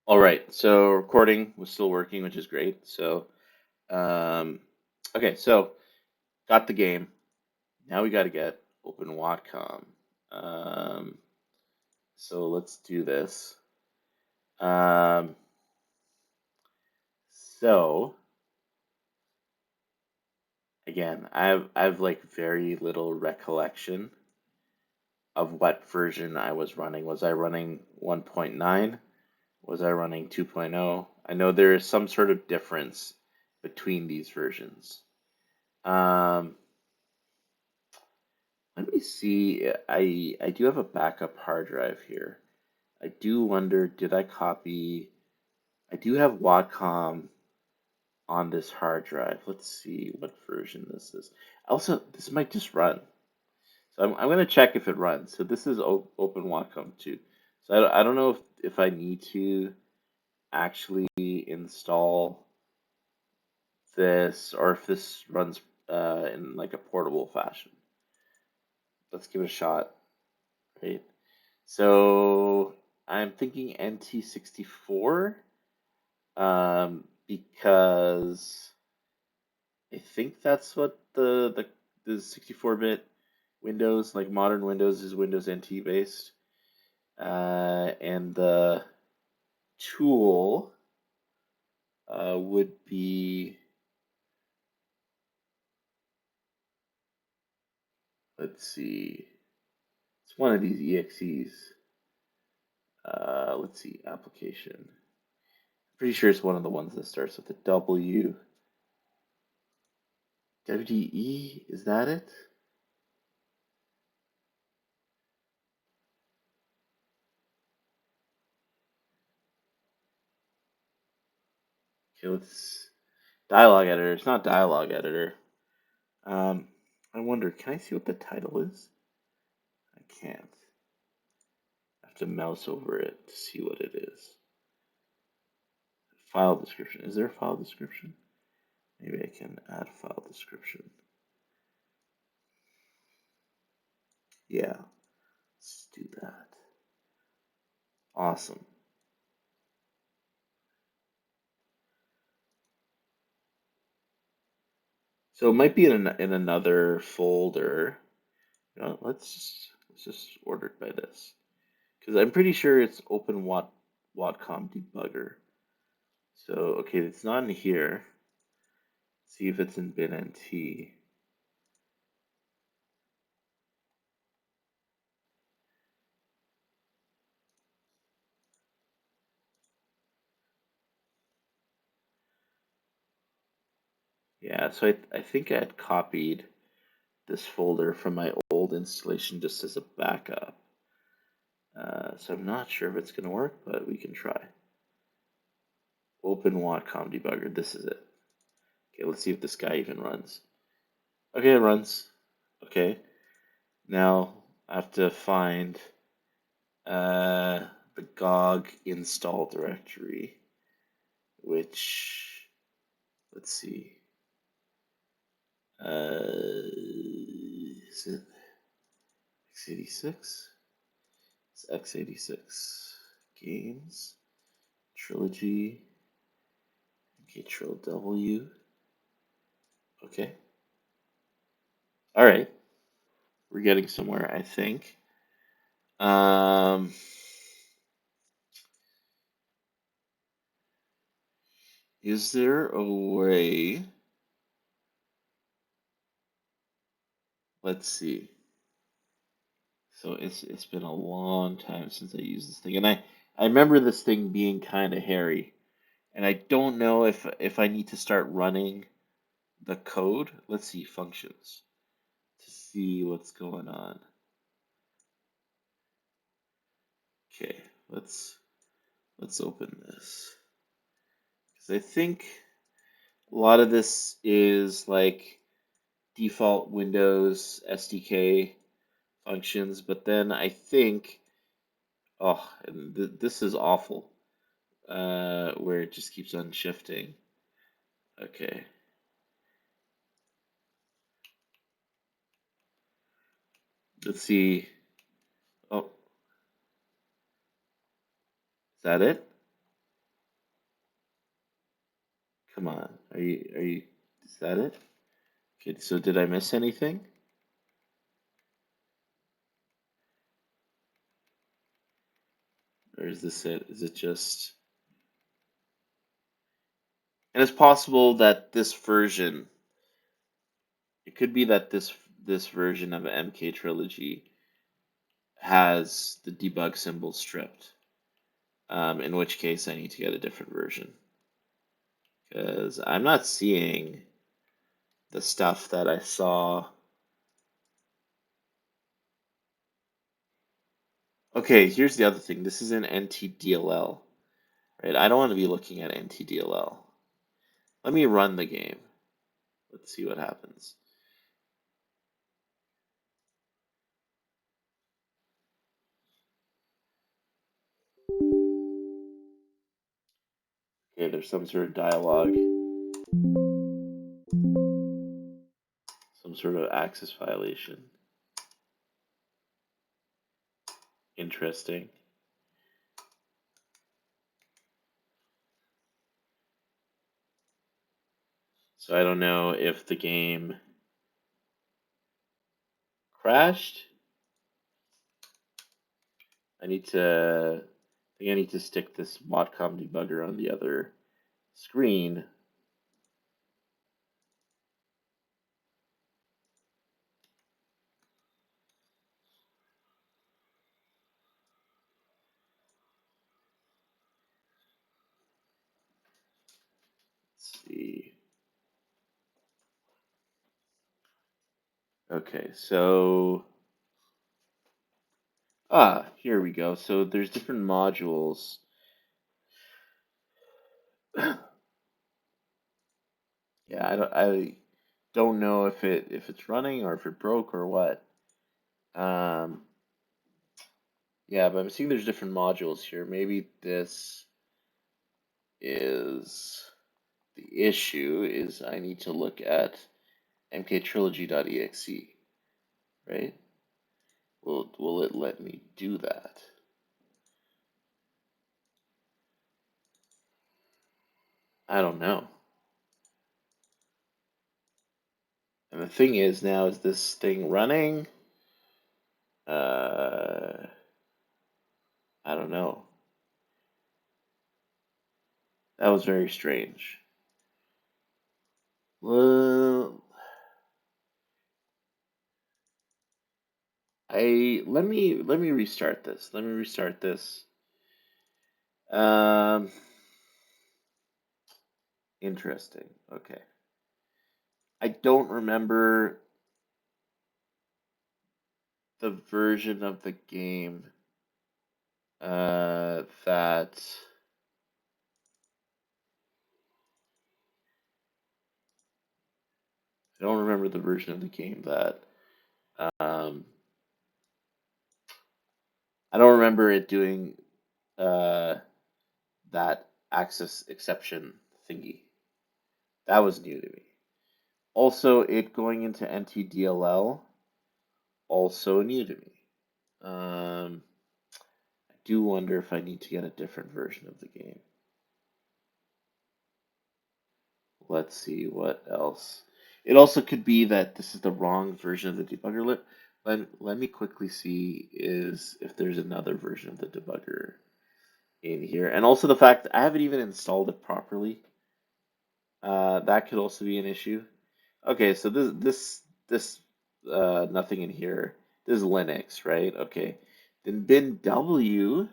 All right, so recording was still working, which is great. Um, okay, so got the game. Now we got to get Open Watcom. Um, so let's do this. Um, so again, I've like very little recollection of what version I was running. Was I running 1.9? Was I running 2.0? I know there is some sort of difference between these versions. Um, Let me see. I do have a backup hard drive here. I do wonder, did I copy? I do have Watcom on this hard drive. Let's see what version this is. Also, this might just run. So I'm going to check if it runs. So this is Open Watcom 2. So I don't know if I need to actually install this or if this runs in like a portable fashion. Let's give it a shot, right? So I'm thinking NT64 because I think that's what the 64-bit Windows, like modern Windows, is Windows NT based. And the tool would be, let's see, it's one of these EXEs. Let's see, application. Pretty sure it's one of the ones that starts with a W. WDE, is that it? Okay, let's dialogue editor. It's not dialogue editor. Um, I wonder, can I see what the title is? I can't. I have to mouse over it to see what it is. File description. Is there a file description? Maybe I can add file description. Yeah, let's do that. Awesome. So it might be in another folder. You know, let's just order it by this because I'm pretty sure it's Open Watcom Debugger. So okay, it's not in here. See if it's in bin NT. Yeah, so I think I had copied this folder from my old installation just as a backup. So I'm not sure if it's going to work, but we can try. Open Watcom Debugger, this is it. Okay, let's see if this guy even runs. Okay, it runs. Okay, now I have to find the GOG install directory, which, let's see, is it x86? It's x86 games, Trilogy, Control W. Okay. All right. We're getting somewhere, I think. Um, is there a way? Let's see. So it's been a long time since I used this thing, and I remember this thing being kind of hairy, and I don't know if I need to start running the code. Let's see functions to see what's going on. Okay, let's open this because I think a lot of this is like default Windows SDK functions, but then I think, oh, and this is awful, where it just keeps on shifting. Okay. Let's see. Oh, is that it? Come on. Is that it? Okay, so did I miss anything? Or is this it? Is it just... And it's possible that this version, it could be that this version of MK Trilogy has the debug symbol stripped. In which case I need to get a different version. Because I'm not seeing the stuff that I saw. Okay, here's the other thing. This is an NTDLL, right? I don't want to be looking at NTDLL. Let me run the game. Let's see what happens. Okay, there's some sort of dialogue. Some sort of access violation. Interesting. So I don't know if the game crashed. I think I need to stick this Watcom debugger on the other screen. Let's see. Okay, so here we go. So there's different modules. Yeah, I don't know if it's running or if it broke or what. Yeah, but I'm seeing there's different modules here. Maybe this is the issue. Is I need to look at mktrilogy.exe, right? Will it let me do that? I don't know. And the thing is now, is this thing running? I don't know. That was very strange. Well, let me restart this. Let me restart this. Um, Interesting. Okay. I don't remember the version of the game that I don't remember the version of the game that um, I don't remember it doing that access exception thingy. That was new to me. Also, it going into NTDLL, also new to me. I do wonder if I need to get a different version of the game. Let's see what else. It also could be that this is the wrong version of the debugger. Let me quickly see if there's another version of the debugger in here. And also the fact that I haven't even installed it properly. That could also be an issue. Okay, so this nothing in here. This is Linux, right? Okay. Then bin W.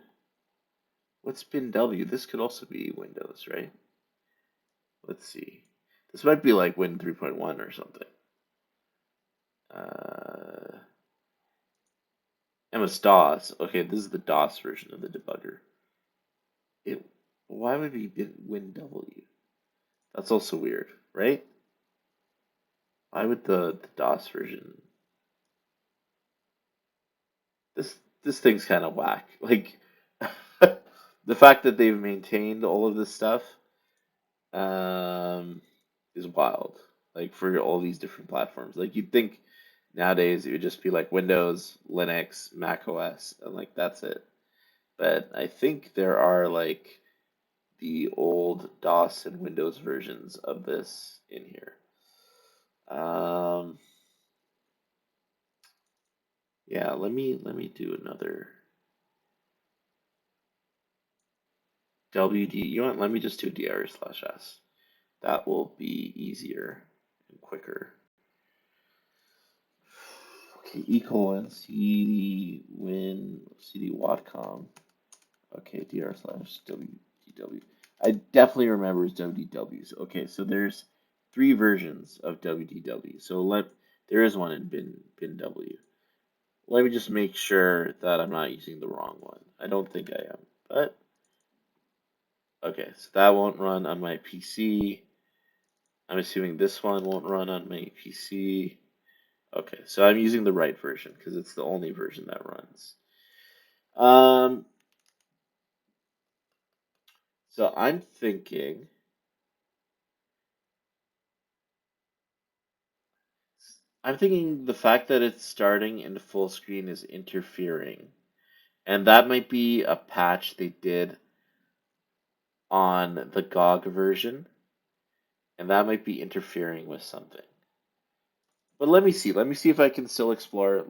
What's bin W? This could also be Windows, right? Let's see. This might be like Win 3.1 or something. MS-DOS. Okay, this is the DOS version of the debugger. Why would it be Win W? That's also weird, right? Why would the DOS version? This thing's kind of whack. Like the fact that they've maintained all of this stuff is wild. Like for all these different platforms. Like you'd think nowadays it would just be like Windows, Linux, Mac OS, and like that's it. But I think there are like the old DOS and Windows versions of this in here. Yeah, let me do another WD. You know what? Let me just do dr/s. That will be easier and quicker. Okay, cd Watcom. Okay, dr/wdw. I definitely remember WDWs. Okay, so there's 3 versions of WDW. So there is one in bin W. Let me just make sure that I'm not using the wrong one. I don't think I am, but okay, so that won't run on my PC. I'm assuming this one won't run on my PC. Okay, so I'm using the right version because it's the only version that runs. So I'm thinking the fact that it's starting into full screen is interfering. And that might be a patch they did on the GOG version. And that might be interfering with something. But let me see. Let me see if I can still explore.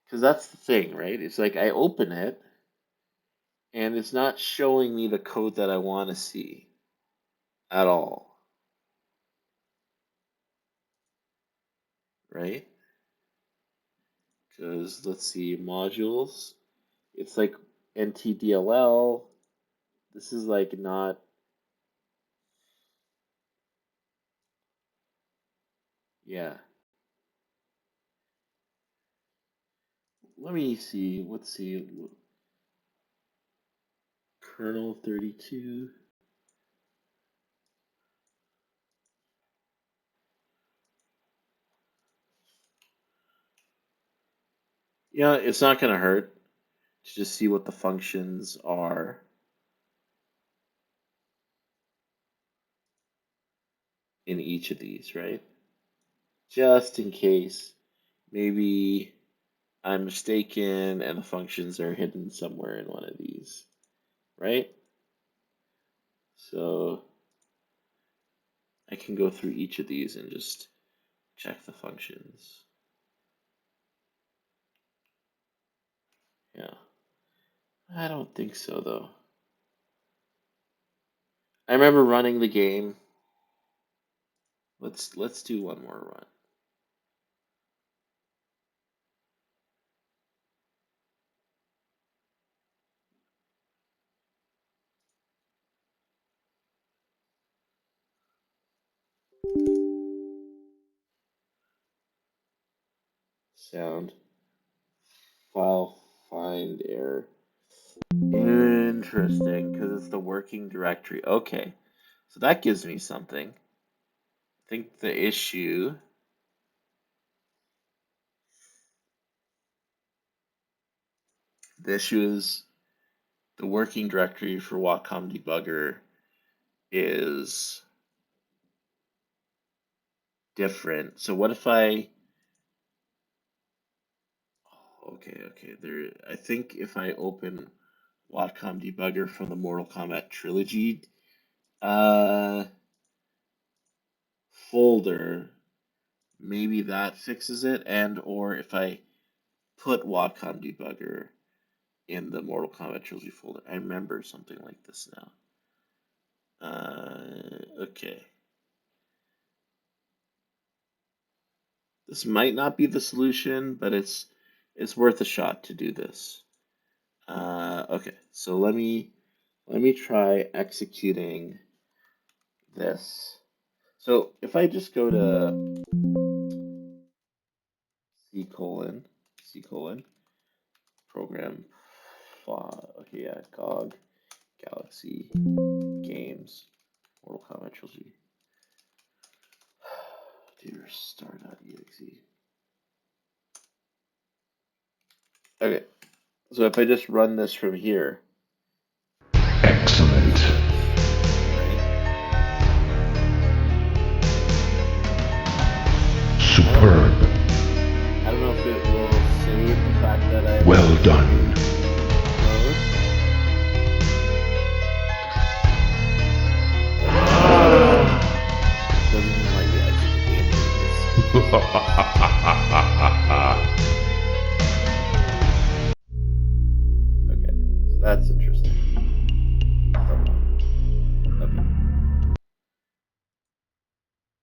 Because that's the thing, right? It's like I open it, and it's not showing me the code that I want to see at all, right? Because let's see, modules. It's like NTDLL. This is like not. Yeah. Let me see. Let's see. Kernel 32. Yeah, it's not going to hurt to just see what the functions are in each of these, right? Just in case maybe I'm mistaken and the functions are hidden somewhere in one of these, right? So I can go through each of these and just check the functions. Yeah. I don't think so though. I remember running the game. Let's do one more run. Sound file find error. Interesting, because it's the working directory. Okay, so that gives me something. I think the issue is the working directory for Watcom Debugger is different. So what if I okay, there I think if I open Watcom Debugger from the Mortal Kombat Trilogy folder, maybe that fixes it, and or if I put Watcom Debugger in the Mortal Kombat Trilogy folder. I remember something like this now. Okay. This might not be the solution, but it's worth a shot to do this. Okay, so let me try executing this. So if I just go to C colon program okay, yeah, GOG Galaxy Games Mortal Kombat Trilogy dear star.exe. Okay, so if I just run this from here, excellent. Right? Superb. I don't know if it will save the fact that I Well done. Doesn't even let you exit the game. Okay, so that's interesting. Okay.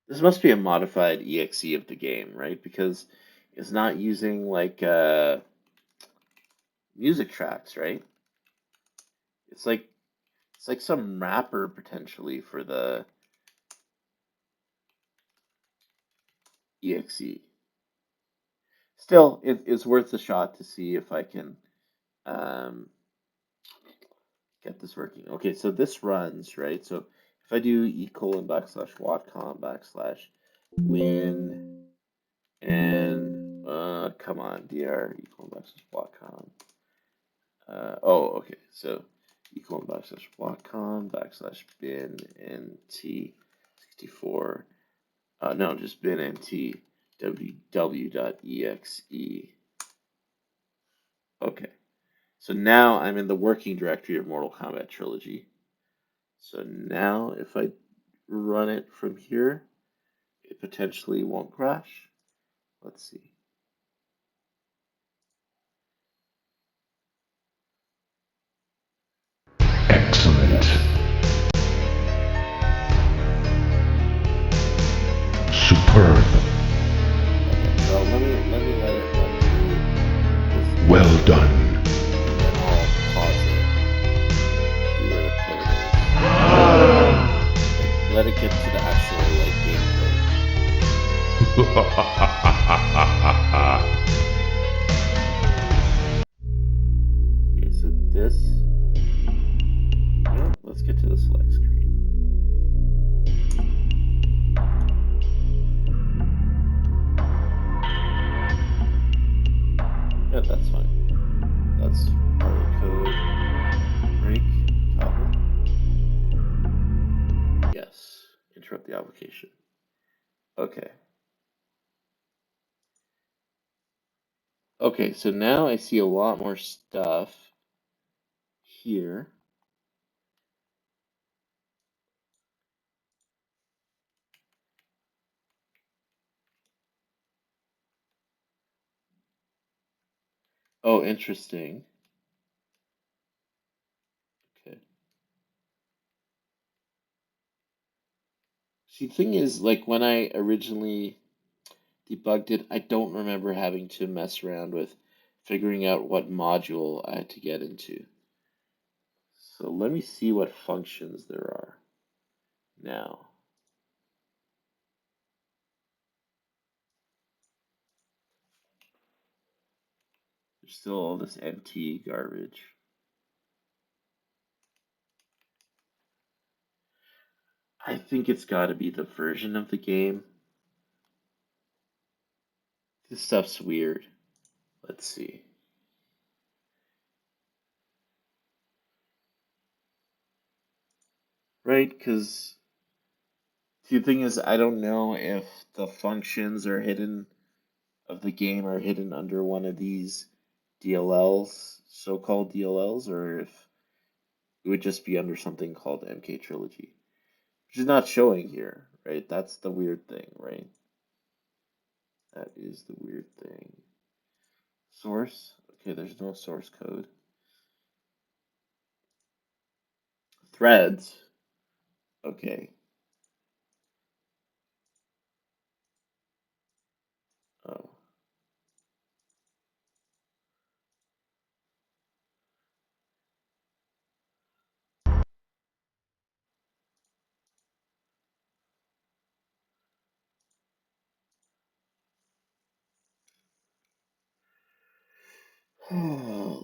This must be a modified exe of the game, right? Because it's not using like music tracks, right? It's like some wrapper potentially for the exe. Still, it's worth a shot to see if I can get this working. Okay, so this runs, right? So if I do /Watcom /win and come on, dr /Watcom. Oh, okay. So /Watcom /bin nt64. No, just bin nt ww.exe. Okay. So now I'm in the working directory of Mortal Kombat Trilogy. So now if I run it from here, it potentially won't crash. Let's see. Excellent. Superb. Okay, so let me let it run through. Well done. And then I'll pause it. See where the code is. Let it get to the actual game code. Okay, so this. Well, let's get to the select screen. Yeah, that's fine. That's part of the code. Break, toggle. Yes. Interrupt the application. Okay. Okay, so now I see a lot more stuff here. Oh, interesting. Okay. See, the thing is, like when I originally debugged it, I don't remember having to mess around with figuring out what module I had to get into. So let me see what functions there are now. There's still all this MT garbage. I think it's got to be the version of the game. This stuff's weird. Let's see. Right, because the thing is, I don't know if the functions are hidden of the game are hidden under one of these DLLs, so-called DLLs, or if it would just be under something called MK Trilogy, which is not showing here, right? That's the weird thing, right? That is the weird thing. Source? Okay, there's no source code. Threads? Okay. Oh.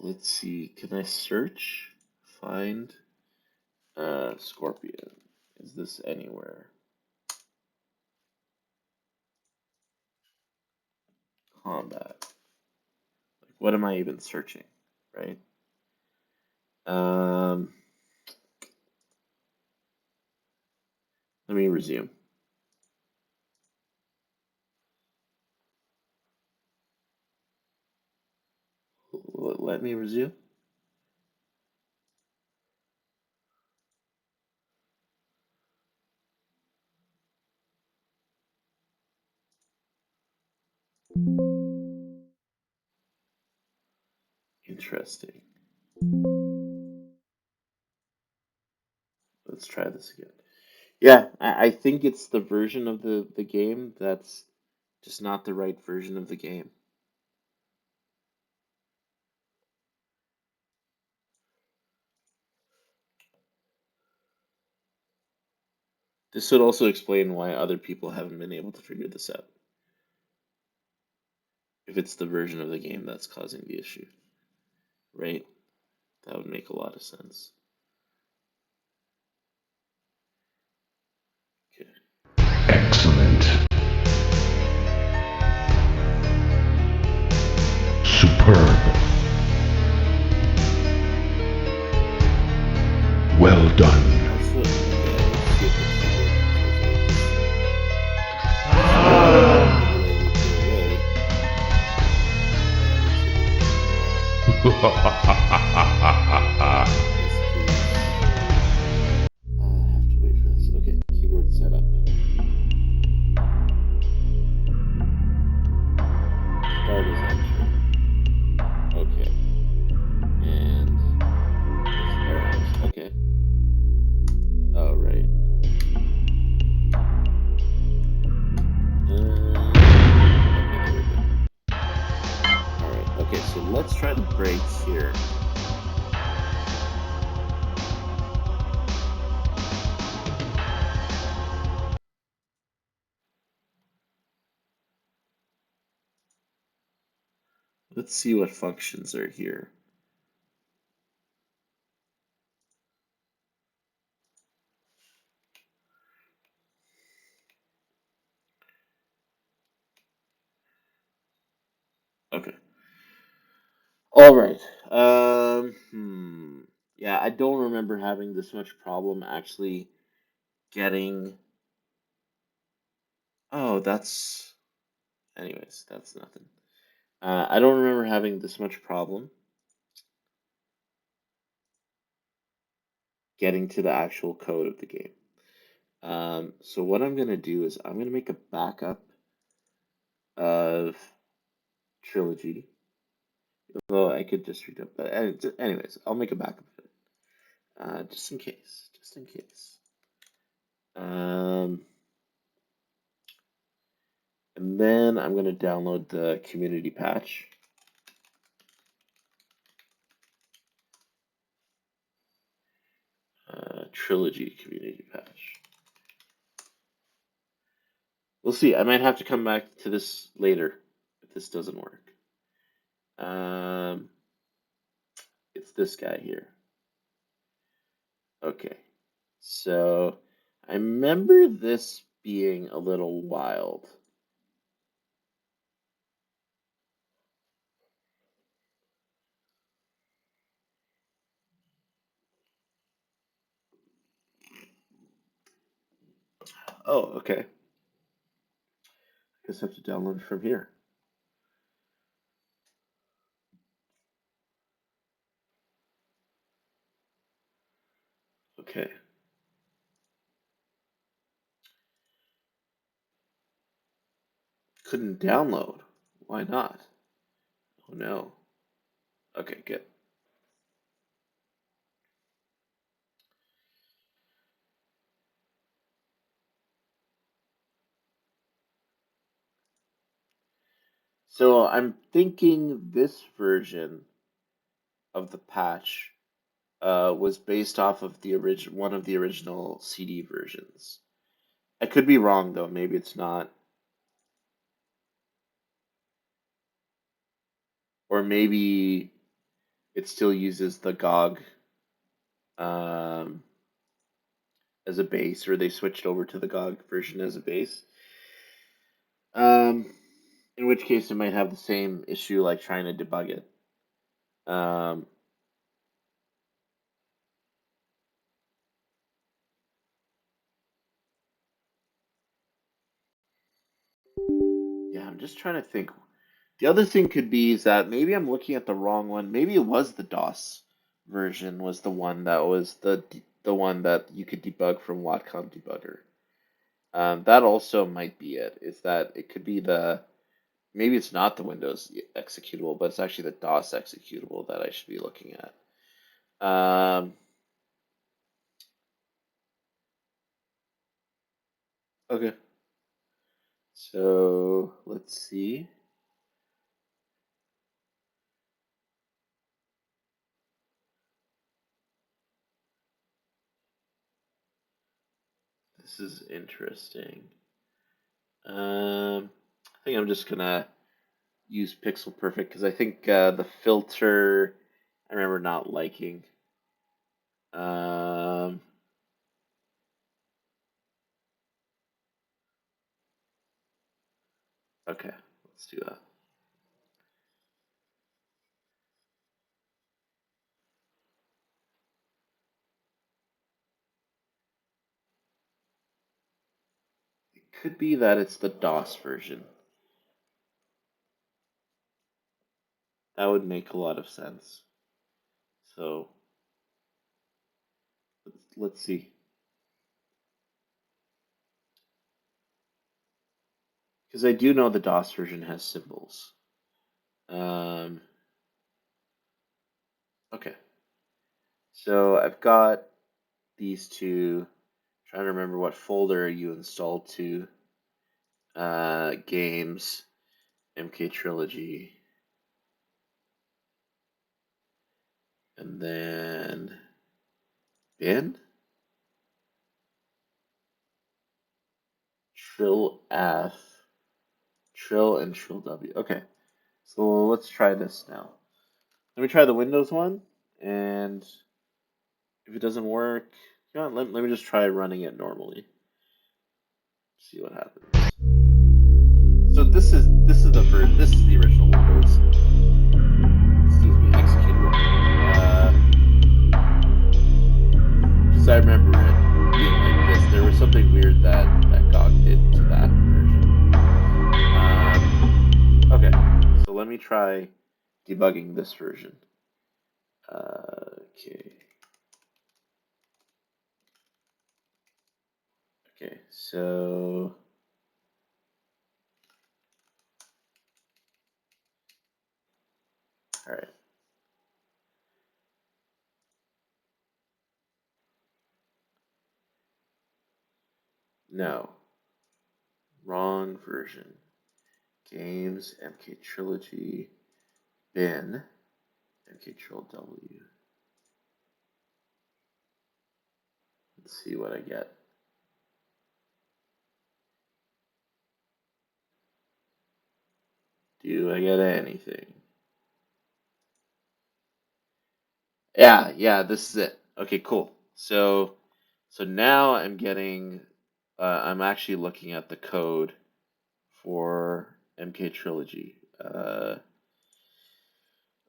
Let's see. Can I search? Find Scorpion. Is this anywhere? Combat. Like, what am I even searching? Right? Let me resume. let me resume? Interesting. Let's try this again. Yeah, I think it's the version of the game that's just not the right version of the game. This would also explain why other people haven't been able to figure this out. If it's the version of the game that's causing the issue, right? That would make a lot of sense. Okay. Excellent. Superb. Well done. Also, okay, let's see if the keyboard controls like this. Yes, please. I have to wait for this. Okay, keyboard setup. Start as enter. Okay. And it's arrows. Okay. Oh, right. Okay, there we go. Alright, okay, so let's try the brakes here. Let's see what functions are here. Okay. All right. Yeah, I don't remember having this much problem actually getting. Oh, that's. Anyways, that's nothing. I don't remember having this much problem getting to the actual code of the game. So what I'm gonna do is I'm gonna make a backup of Trilogy. Although I could just read it, but anyways, I'll make a backup of it, just in case, just in case. And then I'm gonna download the community patch. Trilogy community patch. We'll see. I might have to come back to this later if this doesn't work. It's this guy here. Okay. So I remember this being a little wild. Oh, okay. I guess I have to download it from here. Okay. Couldn't download. Why not? Oh no. Okay, good. So I'm thinking this version of the patch was based off of the one of the original CD versions. I could be wrong though. Maybe it's not, or maybe it still uses the GOG um, as a base, or they switched over to the GOG version as a base. In which case, it might have the same issue like trying to debug it. Um, yeah, I'm just trying to think. The other thing could be is that maybe I'm looking at the wrong one. Maybe it was the DOS version was the one that was the one that you could debug from Watcom Debugger. That also might be it. Is that it could be the maybe it's not the Windows executable, but it's actually the DOS executable that I should be looking at. Okay. So let's see. This is interesting. I think I'm just gonna use Pixel Perfect because I think the filter I remember not liking. Um, okay, let's do that. It could be that it's the DOS version. That would make a lot of sense. So let's see. Because I do know the DOS version has symbols. Um, okay, so I've got these two. Trying to remember what folder you installed to. Games, MK Trilogy, and then bin, Trill F, Trill and Trill W. Okay, so let's try this now. Let me try the Windows one, and if it doesn't work, you know, let me just try running it normally. See what happens. So this is the original Windows. Excuse me, executable. Because I remember it being like this. There was something weird that GOG did to that version. Okay, so let me try debugging this version. Okay. Okay, so all right. No, wrong version. Games, MK Trilogy, bin, MK Trill W. Let's see what I get. Do I get anything? Yeah, this is it. Okay, cool. So now I'm getting, I'm actually looking at the code for MK Trilogy.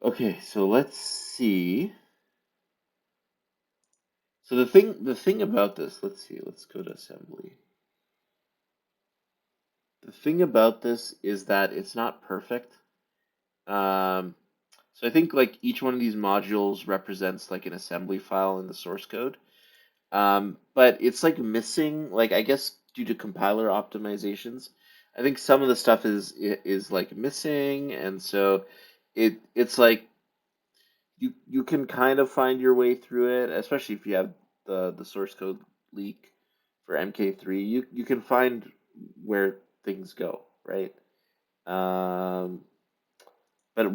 Okay, so let's see. So the thing about this, let's see, let's go to assembly. The thing about this is that it's not perfect. Um, so I think like each one of these modules represents like an assembly file in the source code. But it's like missing, like I guess due to compiler optimizations, I think some of the stuff is like missing, and so it's like you can kind of find your way through it, especially if you have the source code leak for MK3. You can find where things go, right? Um, but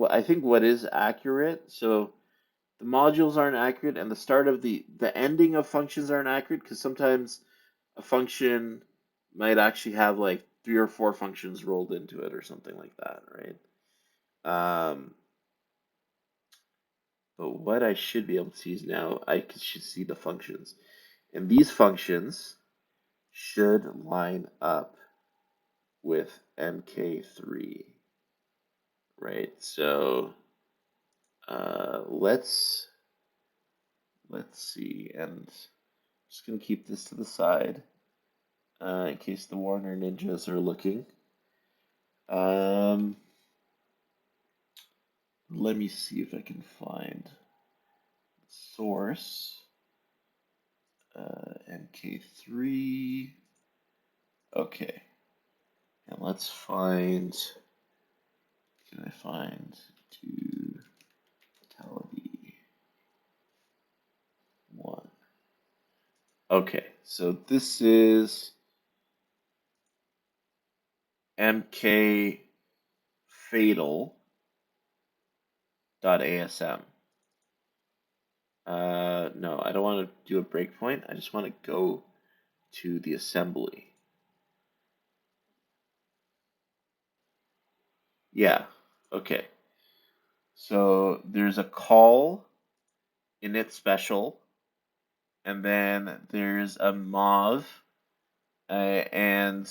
I think what is accurate, so the modules aren't accurate, and the start of the ending of functions aren't accurate because sometimes a function might actually have like 3 or 4 functions rolled into it or something like that, right? But what I should be able to see is now should see the functions, and these functions should line up with MK3, right? So let's see, and I'm just gonna keep this to the side in case the Warner Ninjas are looking. Um, let me see if I can find source. MK3. Okay. And let's find, can I find to fatality 1? Okay, so this is MK fatal.asm. No, I don't want to do a breakpoint. I just want to go to the assembly. Yeah, okay. So there's a call init special, and then there's a mov, and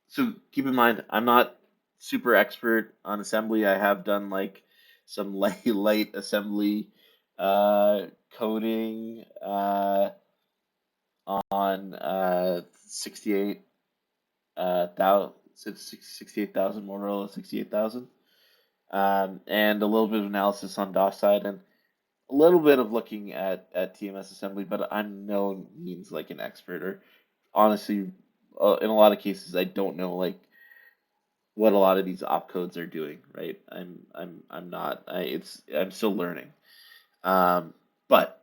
so keep in mind, I'm not super expert on assembly. I have done like some light assembly coding on 68,000 Motorola 68,000, and a little bit of analysis on DOS side, and a little bit of looking at TMS assembly, but I'm no means like an expert, or honestly, in a lot of cases, I don't know like what a lot of these opcodes are doing, right? I'm not. I'm still learning. But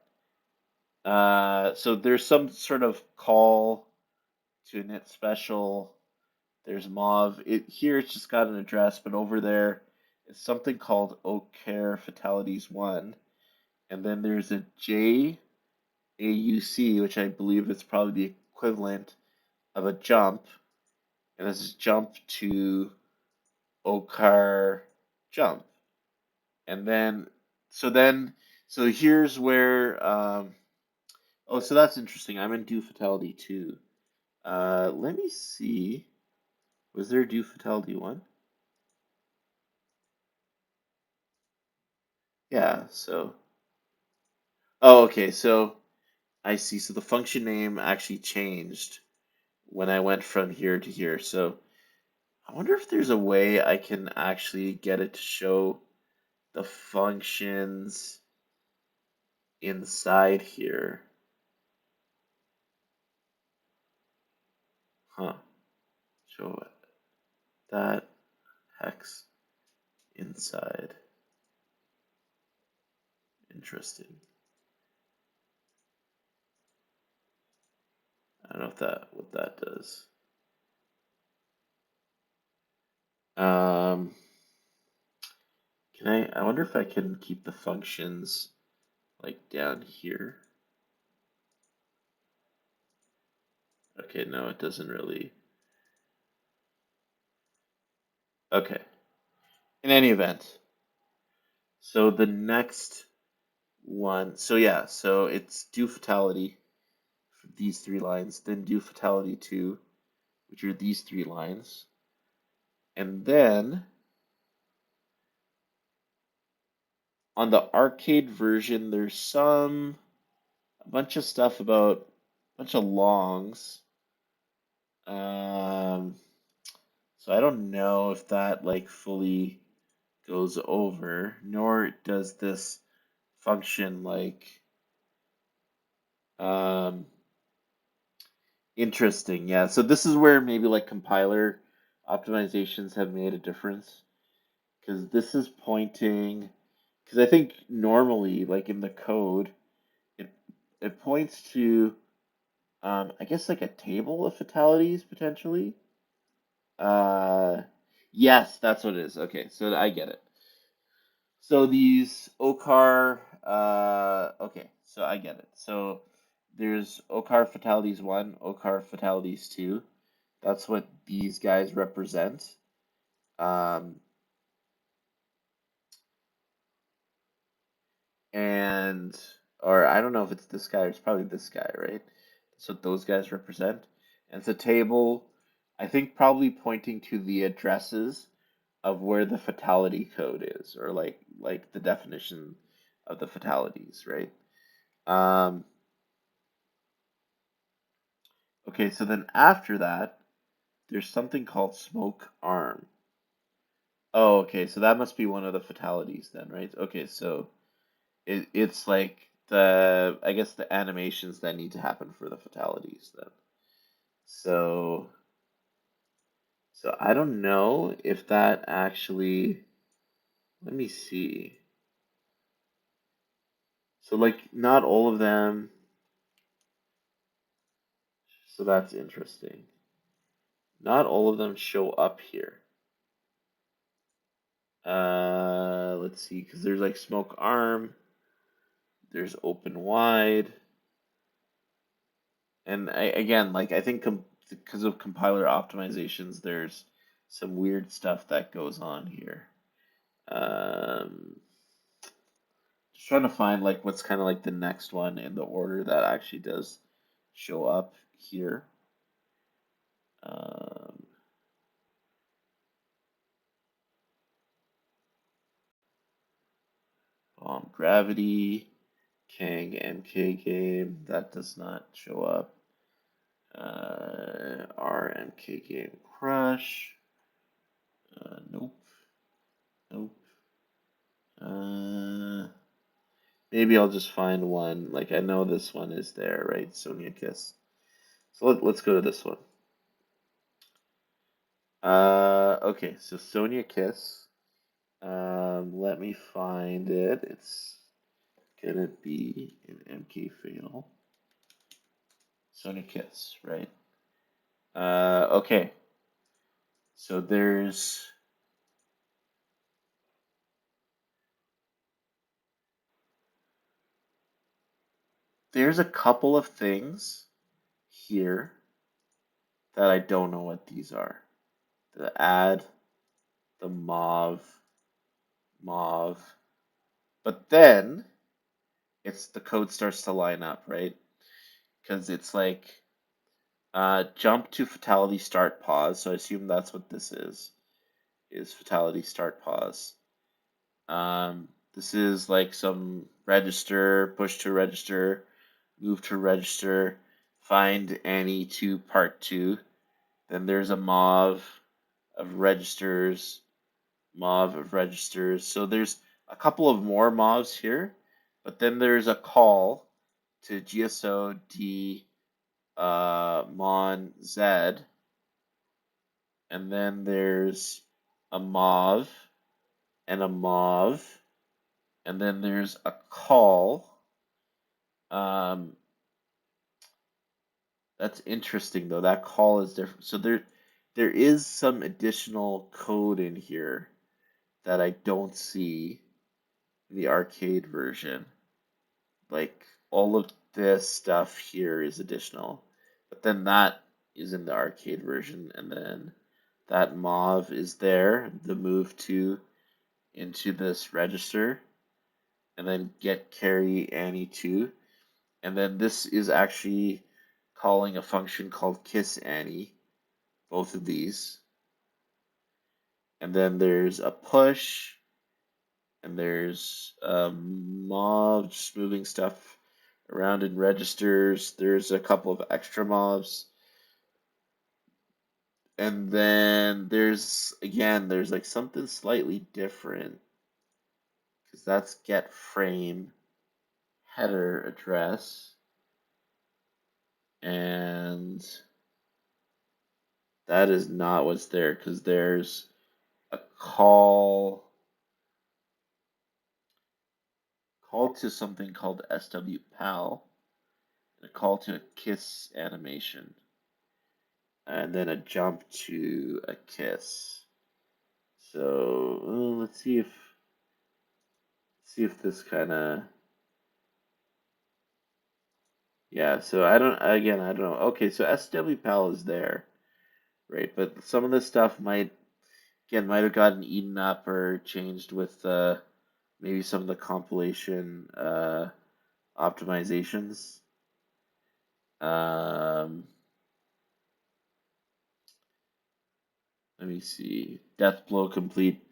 so there's some sort of call to init special. There's mov. Here it's just got an address, but over there it's something called OCare fatalities 1, and then there's a JAUC, which I believe is probably the equivalent of a jump, and this is jump to OCar jump. And so here's where, oh, so that's interesting. I'm in do fatality 2. Let me see. Was there do fatality 1? Yeah, so, oh, okay, so I see. So the function name actually changed when I went from here to here. So I wonder if there's a way I can actually get it to show the functions inside here. Huh. Show that hex inside. Interesting. I don't know if what that does. Um, I wonder if I can keep the functions like down here. Okay, no, it doesn't really. Okay. In any event, so the next one, so yeah, so it's do fatality for these 3 lines, then do fatality 2, which are these 3 lines, and then on the arcade version, there's a bunch of stuff about a bunch of longs. Um, so I don't know if that like fully goes over, nor does this function like um, interesting. Yeah, so this is where maybe like compiler optimizations have made a difference, because this is pointing, because I think normally like in the code it it points to I guess like a table of fatalities potentially. Uh, yes, that's what it is. Okay, so I get it. So these OCAR, okay, so I get it. So there's OCAR fatalities 1, OCAR fatalities 2. That's what these guys represent. Um, and, or I don't know if it's this guy, or it's probably this guy, right? That's what those guys represent. And it's a table, I think probably pointing to the addresses of where the fatality code is, or like the definition of the fatalities, right? Um, okay, so then after that, there's something called smoke arm. Oh, okay, so that must be one of the fatalities then, right? Okay, so it's like the, I guess the animations that need to happen for the fatalities then. So so I don't know if that actually, let me see. So like not all of them, so that's interesting. Not all of them show up here. Let's see, because there's like smoke arm, there's open wide, and again, like I think because of compiler optimizations, there's some weird stuff that goes on here. Um, just trying to find like what's kind of like the next one in the order that actually does show up here. Um, Gravity, Kang MK game, that does not show up. RMK game Crush, nope, nope. Uh, Maybe I'll just find one. Like I know this one is there, right? Sonia Kiss. So let's go to this one. Okay, so Sonia Kiss. Let me find it. It's gonna be an MK Fatal. Sonia Kiss, right? Okay. So there's a couple of things here that I don't know what these are. The add, the mauve, but then it's the code starts to line up, right? Because it's like jump to fatality start pause. So I assume that's what this is fatality start pause. This is like some register, push to register, move to register, find any to part two. Then there's a mauve of registers, mauve of registers. So there's a couple of more mauves here, but then there's a call to GSO D mon Z, and then there's a mauve and a mauve, and then there's a call. Um, that's interesting though. That call is different. So there is some additional code in here that I don't see in the arcade version. Like all of this stuff here is additional, but then that is in the arcade version, and then that mauve is there, the move to into this register, and then get carry Annie to, and then this is actually calling a function called kiss Annie, both of these, and then there's a push, and there's a mob just moving stuff around in registers. There's a couple of extra mobs. And then there's like something slightly different because that's get frame header address. And that is not what's there because there's a call to something called swpal, and a call to a kiss animation, and then a jump to a kiss. So let's see if this kind of, yeah. So I don't know. Okay, so swpal is there, right? But some of this stuff might have gotten eaten up or changed with maybe some of the compilation optimizations. Um, Let me see. Death blow complete.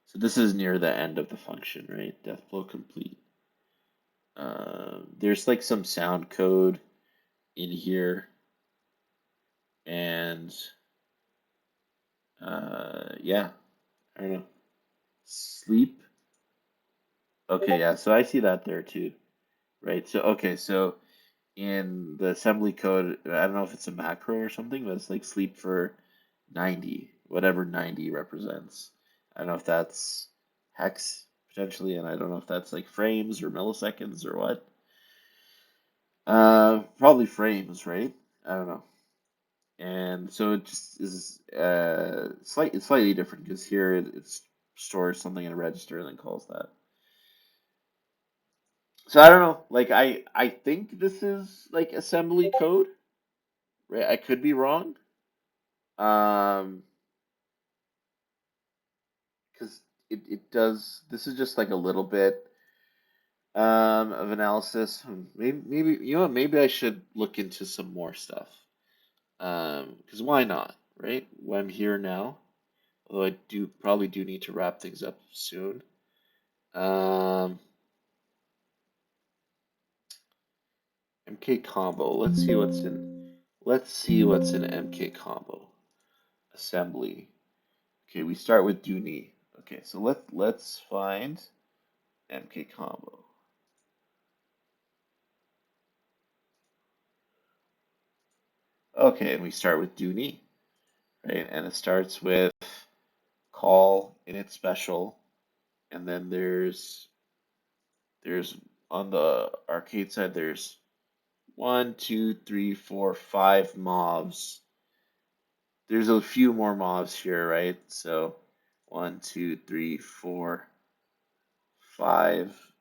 So this is near the end of the function, right? Death blow complete. There's like some sound code in here, and yeah, I don't know. Sleep. Okay, yeah, so I see that there too, right? So, okay, so in the assembly code, I don't know if it's a macro or something, but it's like sleep for 90, whatever 90 represents. I don't know if that's hex potentially, and I don't know if that's like frames or milliseconds or what. Probably frames, right? I don't know. And so it just is slightly different because here it stores something in a register and then calls that. So I don't know. Like I think this is like assembly code, right? I could be wrong. Um, because it does. This is just like a little bit of analysis. Maybe you know what? Maybe I should look into some more stuff. Because why not, right? Well, I'm here now. Although I do probably do need to wrap things up soon. Um, MKCombo. Let's see what's in MKCombo. Assembly. Okay, we start with Duni. Okay, so let's find MKCombo. Okay, and we start with Duni, right? And it starts with call init special, and then there's on the arcade side there's 1, 2, 3, 4, 5 mobs. There's a few more mobs here, right? So 1, 2, 3, 4, 5,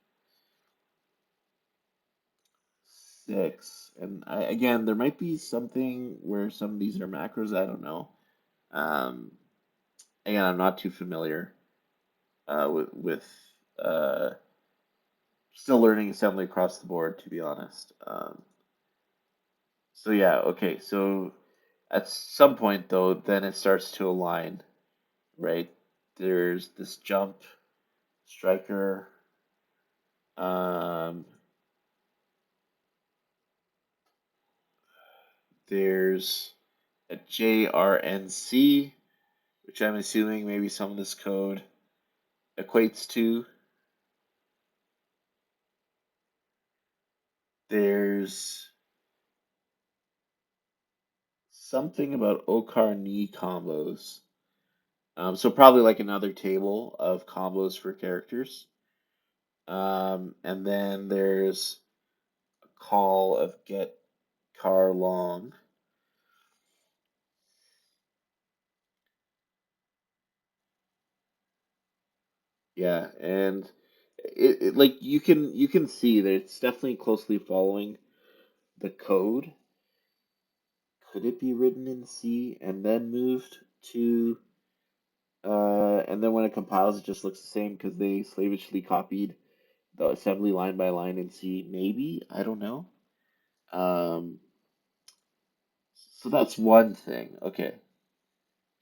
6. And again, there might be something where some of these are macros. I don't know. Um, Again, I'm not too familiar with uh, still learning assembly across the board, to be honest. So yeah, okay. So at some point though, then it starts to align, right? There's this jump striker. Um, there's a JRNC, which I'm assuming maybe some of this code equates to. There's something about Okar knee combos. So probably like another table of combos for characters. And then there's a call of get car long. Yeah, and like you can see that it's definitely closely following the code. Could it be written in C and then moved to and then when it compiles it just looks the same because they slavishly copied the assembly line by line in C? Maybe, I don't know. Um, so that's one thing. Okay.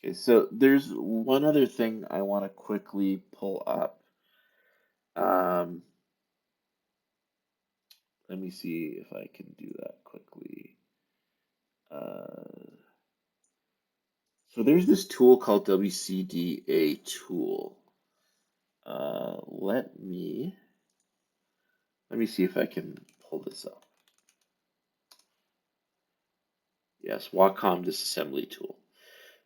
Okay, so there's one other thing I want to quickly pull up. Um, Let me see if I can do that quickly. Uh, so there's this tool called WCDATool. Let me see if I can pull this up. Yes, Watcom disassembly tool.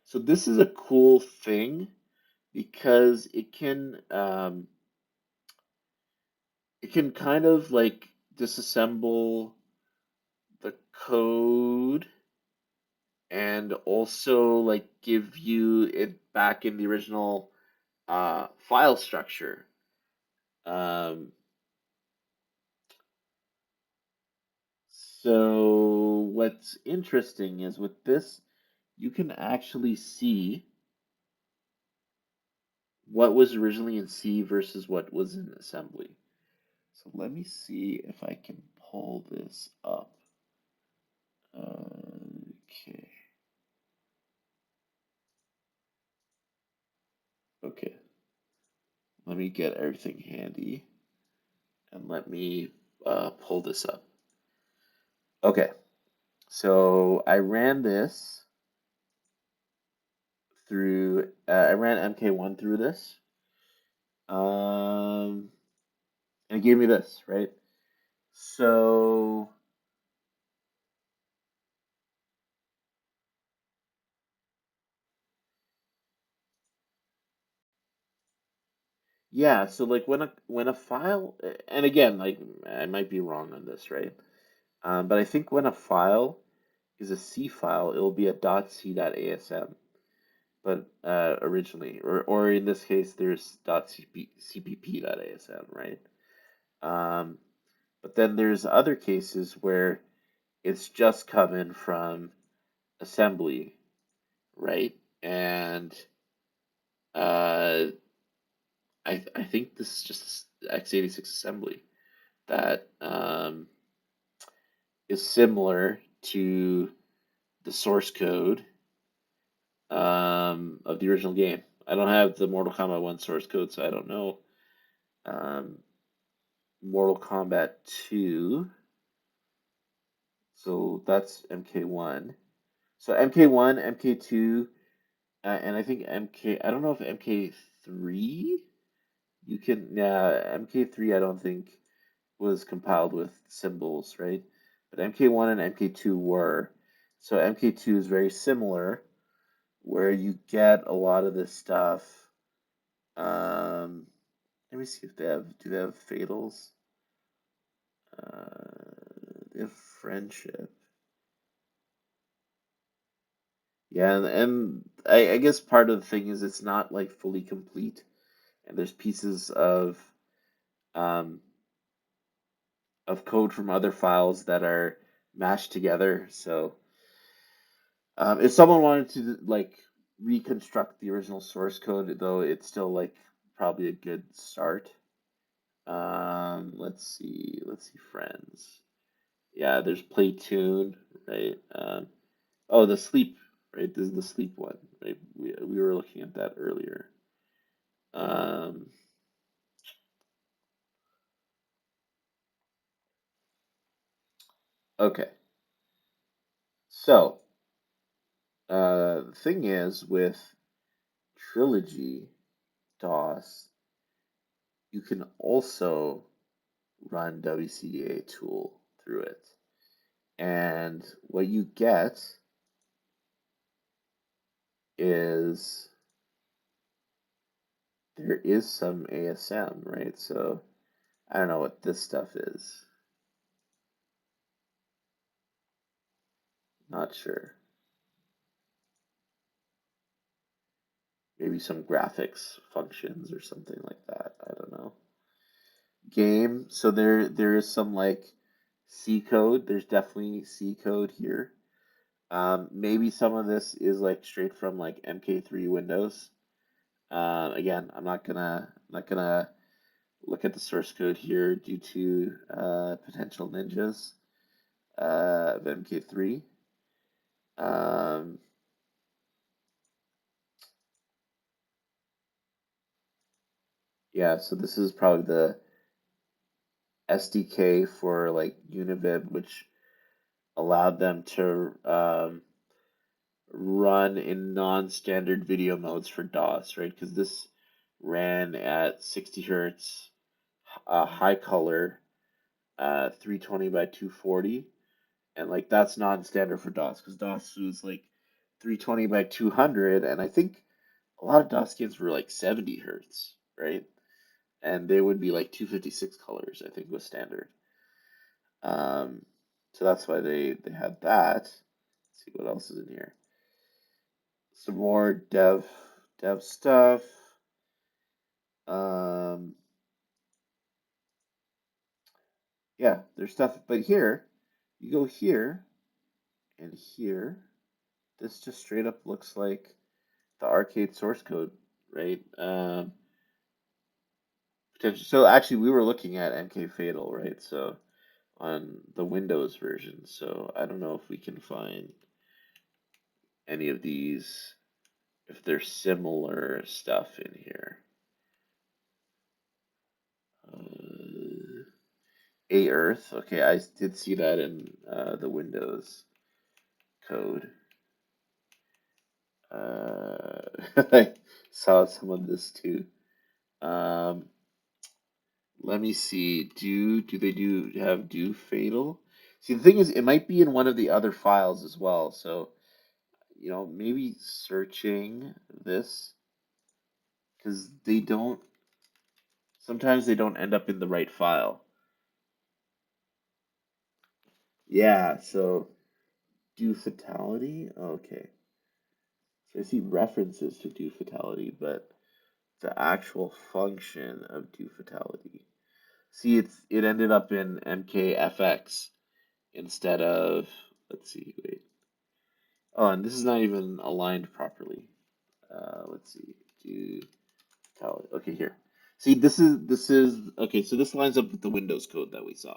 So this is a cool thing because it can kind of like disassemble the code and also like give you it back in the original file structure. Um, so what's interesting is with this, you can actually see what was originally in C versus what was in assembly. So let me see if I can pull this up. Okay. Okay. Let me get everything handy and let me pull this up. Okay. So I ran this through, I ran MK1 through this. And it gave me this, right? So yeah, so like when a file, and again, like I might be wrong on this, right? But I think when a file is a C file, it will be a .c.asm. But originally, or in this case, there's .cpp.asm, right? Um, but then there's other cases where it's just coming from assembly, right? And uh, I think this is just x86 assembly that is similar to the source code of the original game. I don't have the Mortal Kombat 1 source code, so I don't know. Um, Mortal Kombat 2, so that's MK1. So MK1, MK2, and I think I don't know if MK3, you can, yeah, MK3 I don't think was compiled with symbols, right? But MK1 and MK2 were. So MK2 is very similar, where you get a lot of this stuff. Um, Let me see if do they have fatals? They have friendship. Yeah, and I guess part of the thing is it's not like fully complete, and there's pieces um, of code from other files that are mashed together. So if someone wanted to like reconstruct the original source code, though, it's still like probably a good start. Let's see, friends. Yeah, there's play tune, right? Oh, the sleep, right? This is the sleep one, right? We were looking at that earlier. Um, okay, so the thing is with Trilogy DOS, you can also run WCDATool through it, and what you get is there is some ASM, right? So I don't know what this stuff is. Not sure. Maybe some graphics functions or something like that. I don't know. Game. So there is some like C code. There's definitely C code here. Maybe some of this is like straight from like MK3 Windows. Again, I'm not gonna look at the source code here due to potential ninjas of MK3. Um, yeah, so this is probably the SDK for like Univiv, which allowed them to run in non-standard video modes for DOS, right? Because this ran at 60 hertz, high color, 320 by 240, and like that's non-standard for DOS because DOS was like 320 by 200, and I think a lot of DOS games were like 70 hertz, right? And they would be like 256 colors, I think was standard. Um, so that's why they had that. Let's see what else is in here. Some more dev stuff. Um, yeah, there's stuff, but here you go here and here. This just straight up looks like the arcade source code, right? So actually, we were looking at MK Fatal, right? So on the Windows version. So I don't know if we can find any of these, if there's similar stuff in here. Uh, A Earth. Okay, I did see that in the Windows code. I saw some of this too. Um, let me see. Do they have do fatal? See, the thing is, it might be in one of the other files as well. So, maybe searching this because sometimes they don't end up in the right file. Yeah, so do fatality. Okay. So I see references to do fatality, but the actual function of do fatality. See, it ended up in MKFX instead of, let's see, wait. Oh, and this is not even aligned properly. Let's see, do fatality. Okay, here. See, this is okay. So this lines up with the Windows code that we saw,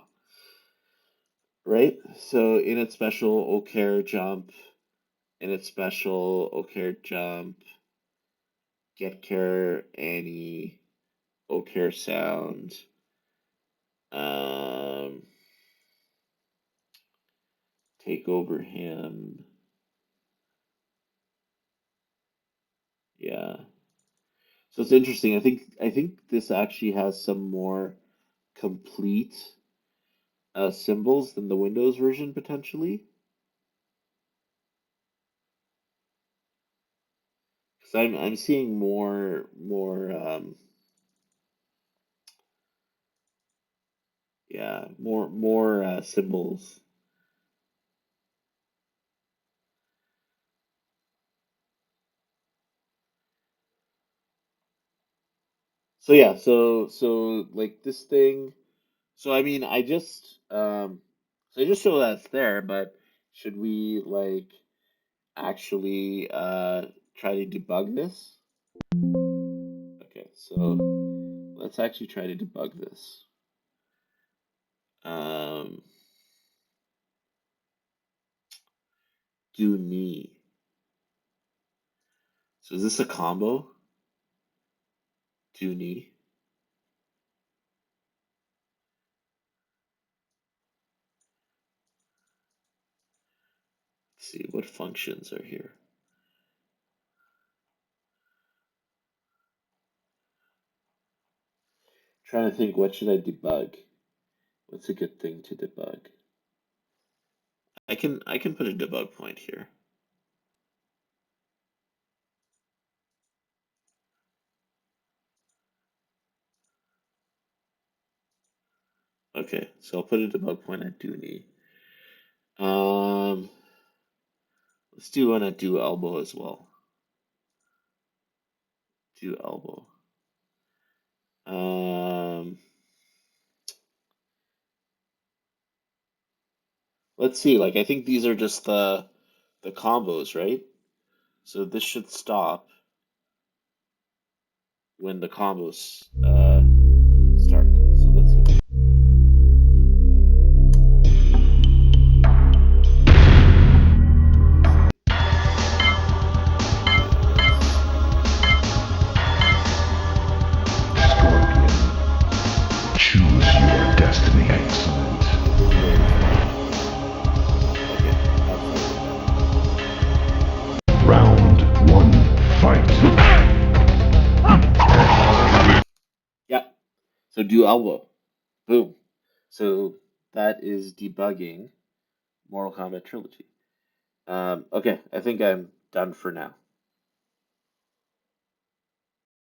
right? So in its special OCare jump, in its special OCare jump, get care any OCare sound. Um, take over him. Yeah. So it's interesting. I think this actually has some more complete symbols than the Windows version potentially. Because I'm seeing more yeah, more symbols. So yeah, so like this thing. So I mean, I just show that's there, but should we like actually try to debug this? Okay, so let's actually try to debug this. Um, do knee. So is this a combo? Do knee. Let's see what functions are here. Trying to think, what should I debug? What's a good thing to debug? I can put a debug point here. Okay, so I'll put a debug point at do knee. Um, let's do one at do elbow as well. Do elbow. Um, let's see. Like I think these are just the combos, right? So this should stop when the combos start. So let's see. Scorpion, choose your destiny. Excellent. Okay, this is very flat now. Okay, that's a little better. Round one, fight. Yeah. So do elbow. Boom. So that is debugging Mortal Kombat Trilogy. Okay, I think I'm done for now.